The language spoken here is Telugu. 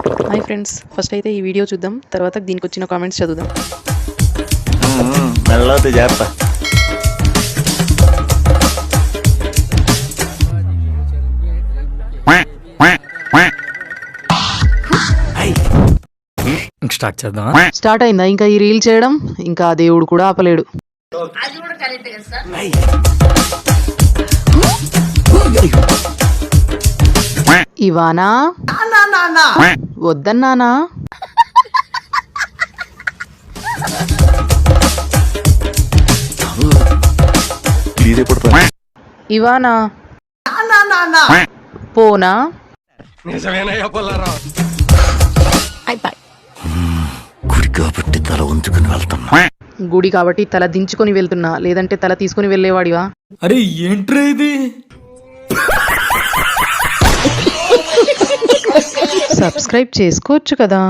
హాయ్ ఫ్రెండ్స్, ఫస్ట్ అయితే ఈ వీడియో చూద్దాం, తర్వాత దీనికి వచ్చిన కామెంట్స్ చదువుదాం. మెల్లవుతుంది జాగ్రత్త. స్టార్ట్ చేద్దాం. స్టార్ట్ అయిందా ఇంకా ఈ రీల్ చేయడం? ఇంకా ఆ దేవుడు కూడా ఆపలేడు. ఇవానా వద్దన్నానా? ఇవానా పోనా? గుడి కాబట్టి తల ఉంచుకుని వెళ్తున్నా. గుడి కాబట్టి తల దించుకొని వెళ్తున్నా, లేదంటే తల తీసుకుని వెళ్ళేవాడివా? అరే ఏంట్రా ఇది? సబ్స్క్రైబ్ చేసుకోవచ్చు కదా.